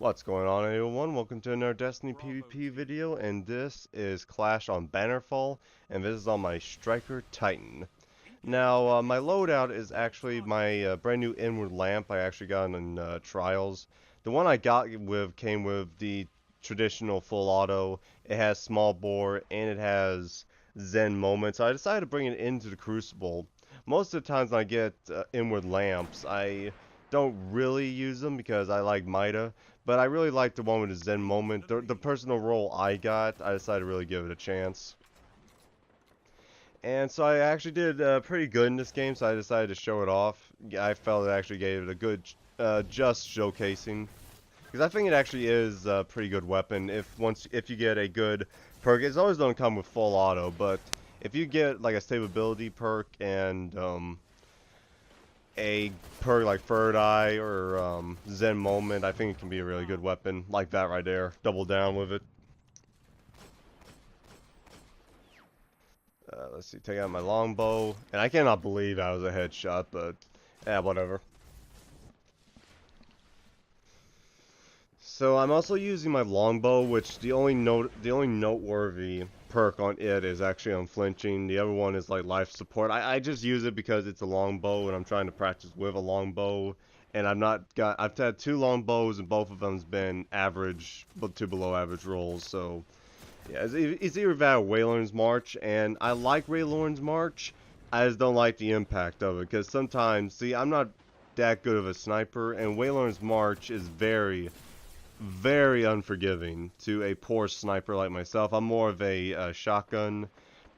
What's going on, everyone? Welcome to another Destiny PvP video, and this is Clash on Bannerfall, and this is on my Striker Titan. Now, my loadout is actually my brand new Inward Lamp I actually got in Trials. The one I got came with the traditional full auto. It has small bore, and it has Zen Moment, so I decided to bring it into the Crucible. Most of the times when I get Inward Lamps, I don't really use them because I like Mida. But I really like the one with the Zen Moment. The personal role I got, I decided to really give it a chance. And so I actually did pretty good in this game, so I decided to show it off. I felt it actually gave it a good, just showcasing. Because I think it actually is a pretty good weapon if you get a good perk. It's always going to come with full auto, but if you get like a stability perk and a perk like Third Eye or Zen Moment, I think it can be a really good weapon like that right there. Double down with it. Let's see, take out my longbow. And I cannot believe that was a headshot, but yeah, whatever. So I'm also using my longbow, which the only noteworthy perk on it is actually unflinching. The other one is like life support. I just use it because it's a longbow and I'm trying to practice with a longbow. And I've had two longbows and both of them's been average, but two below average rolls. So yeah, it's either that or Waylorn's March, and I like Waylorn's March. I just don't like the impact of it because sometimes, see, I'm not that good of a sniper, and Waylorn's March is very, very unforgiving to a poor sniper like myself. I'm more of a shotgun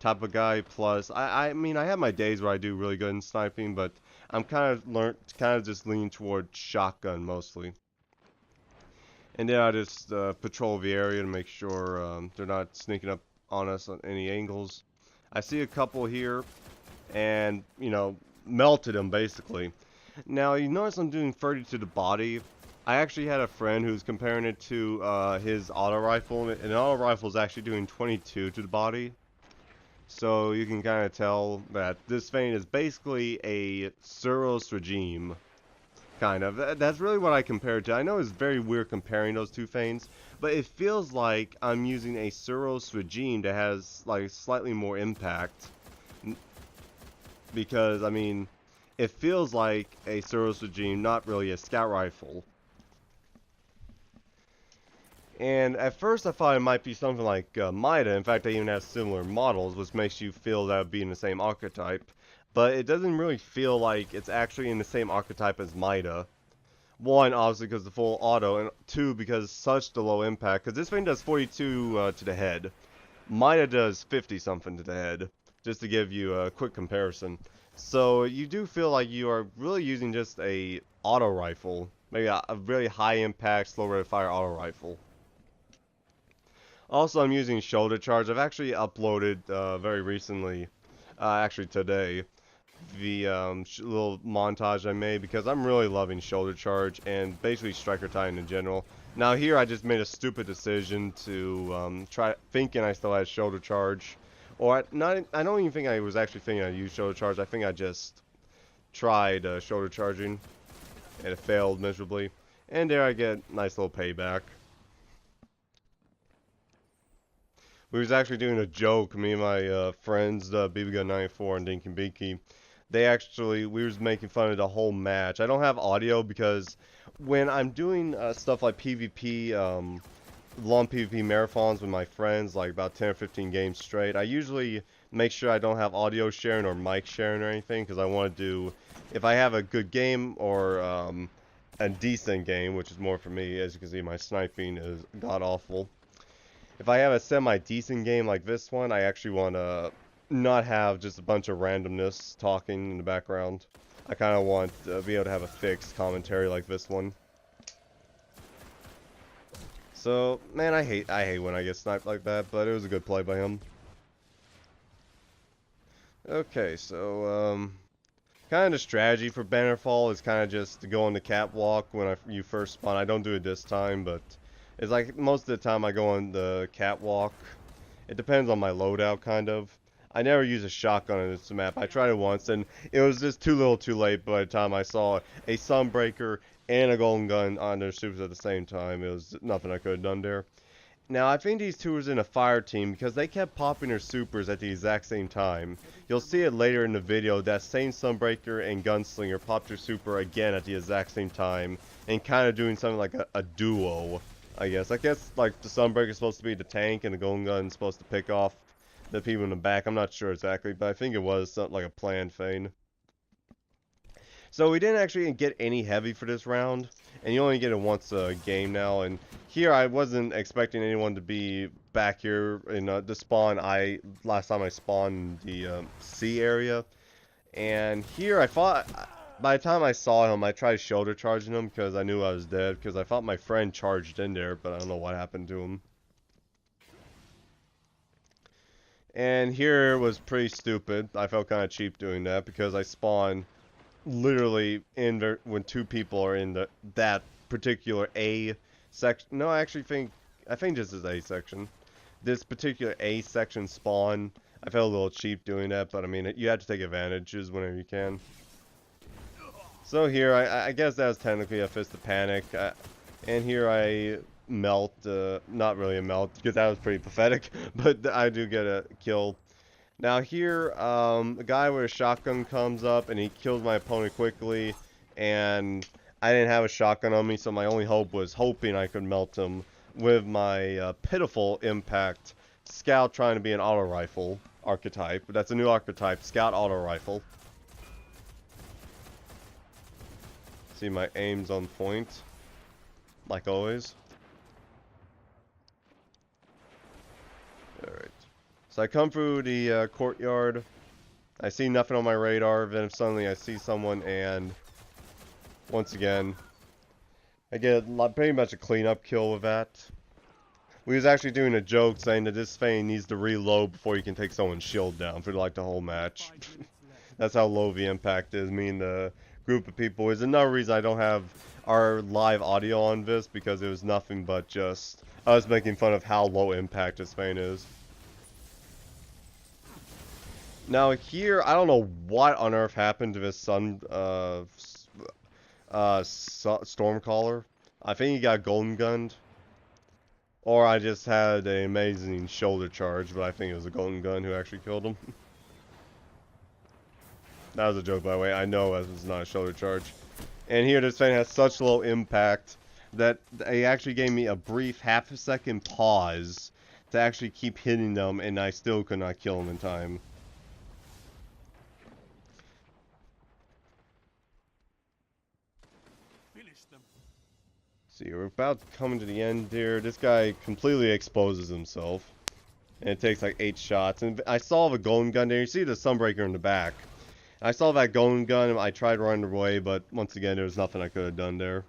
type of guy. Plus, I mean, I have my days where I do really good in sniping, but I'm kind of just leaning toward shotgun mostly. And then I just patrol the area to make sure they're not sneaking up on us on any angles. I see a couple here, and you know, melted them basically. Now you notice I'm doing 30 to the body. I actually had a friend who's comparing it to his auto rifle, and an auto rifle is actually doing 22 to the body. So you can kind of tell that this thing is basically a Suros regime. Kind of. That's really what I compare it to. I know it's very weird comparing those two things, but it feels like I'm using a Suros regime that has like slightly more impact. Because, I mean, it feels like a Suros regime, not really a scout rifle. And at first I thought it might be something like Mida. In fact, they even have similar models, which makes you feel that would be in the same archetype. But it doesn't really feel like it's actually in the same archetype as Mida. One, obviously, because the full auto, and two, because such the low impact. Because this thing does 42 to the head. Mida does 50-something to the head, just to give you a quick comparison. So you do feel like you are really using just a auto rifle. Maybe a really high impact, slow rate of fire auto rifle. Also, I'm using shoulder charge. I've actually uploaded very recently, actually today, the little montage I made because I'm really loving shoulder charge and basically Striker Titan in general. Now here I just made a stupid decision to try thinking I still had shoulder charge, or I don't even think I was actually thinking I used shoulder charge. I think I just tried shoulder charging and it failed miserably. And there I get nice little payback. We was actually doing a joke, me and my friends, BBgun94 and Dinky Beaky. We was making fun of the whole match. I don't have audio because when I'm doing stuff like PvP, long PvP marathons with my friends, like about 10 or 15 games straight, I usually make sure I don't have audio sharing or mic sharing or anything because I want to do, if I have a good game or a decent game, which is more for me, as you can see my sniping is god-awful. If I have a semi-decent game like this one, I actually want to not have just a bunch of randomness talking in the background. I kind of want to be able to have a fixed commentary like this one. So, man, I hate when I get sniped like that, but it was a good play by him. Okay, so, kind of the strategy for Bannerfall is kind of just to go on the catwalk when you first spawn. I don't do it this time, but it's like most of the time I go on the catwalk. It depends on my loadout, kind of. I never use a shotgun on this map. I tried it once, and it was just too little too late by the time I saw a Sunbreaker and a golden gun on their supers at the same time. It was nothing I could have done there. Now, I think these two was in a fire team because they kept popping their supers at the exact same time. You'll see it later in the video, that same Sunbreaker and Gunslinger popped their super again at the exact same time, and kind of doing something like a duo, I guess. I guess, like, the Sunbreaker is supposed to be the tank, and the golden gun is supposed to pick off the people in the back. I'm not sure exactly, but I think it was something like a planned thing. So we didn't actually get any heavy for this round, and you only get it once a game now, and here I wasn't expecting anyone to be back here in the spawn. Last time I spawned the C area, and here I thought, by the time I saw him, I tried shoulder charging him because I knew I was dead, because I thought my friend charged in there, but I don't know what happened to him. And here was pretty stupid. I felt kind of cheap doing that because I spawned literally in there when two people are in that particular A section. No, I think this is A section. This particular A section spawn, I felt a little cheap doing that, but I mean, you have to take advantages whenever you can. So here, I guess that was technically a fist of panic, and here I melt, not really a melt, because that was pretty pathetic, but I do get a kill. Now here, a guy with a shotgun comes up and he kills my opponent quickly, and I didn't have a shotgun on me, so my only hope was hoping I could melt him with my pitiful impact scout, trying to be an auto rifle archetype. That's a new archetype, scout auto rifle. See, my aim's on point, like always. Alright. So I come through the courtyard, I see nothing on my radar, then suddenly I see someone, and once again, I get pretty much a cleanup kill with that. We was actually doing a joke saying that this thing needs to reload before you can take someone's shield down for like the whole match. That's how low the impact is, me and the group of people. Is another reason I don't have our live audio on this, because it was nothing but just us making fun of how low impact this thing is. Now here, I don't know what on earth happened to this Stormcaller. I think he got golden gunned. Or I just had an amazing shoulder charge, but I think it was a golden gun who actually killed him. That was a joke, by the way. I know it was not a shoulder charge. And here this thing has such low impact that they actually gave me a brief half-a-second pause to actually keep hitting them, and I still could not kill them in time. See, we're about coming to the end here. This guy completely exposes himself. And it takes like 8 shots. And I saw the golden gun there. You see the Sunbreaker in the back. I saw that golden gun, and I tried running away, but once again, there was nothing I could have done there.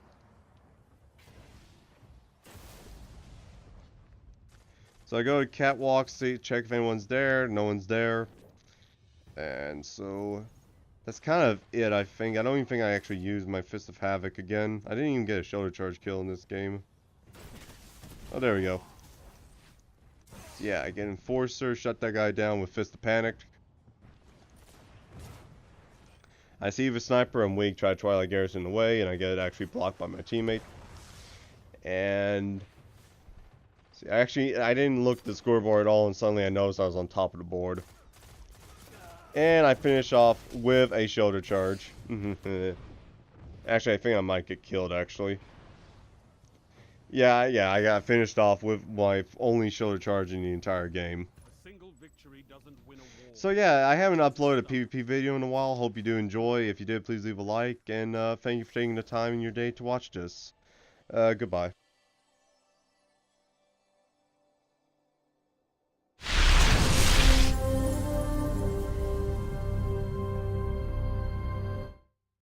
So I go to catwalk, see, check if anyone's there. No one's there. And so that's kind of it, I think. I don't even think I actually used my Fist of Havoc again. I didn't even get a shoulder charge kill in this game. Oh, there we go. Yeah, I get Enforcer, shut that guy down with Fist of Panic. I see the sniper, I'm weak, try to Twilight Garrison away, and I get it actually blocked by my teammate. And see, actually, I didn't look at the scoreboard at all, and suddenly I noticed I was on top of the board. And I finish off with a shoulder charge. Actually, I think I might get killed, actually. Yeah, I got finished off with my only shoulder charge in the entire game. So yeah, I haven't uploaded a PvP video in a while. Hope you do enjoy. If you did, please leave a like. And thank you for taking the time in your day to watch this. Goodbye.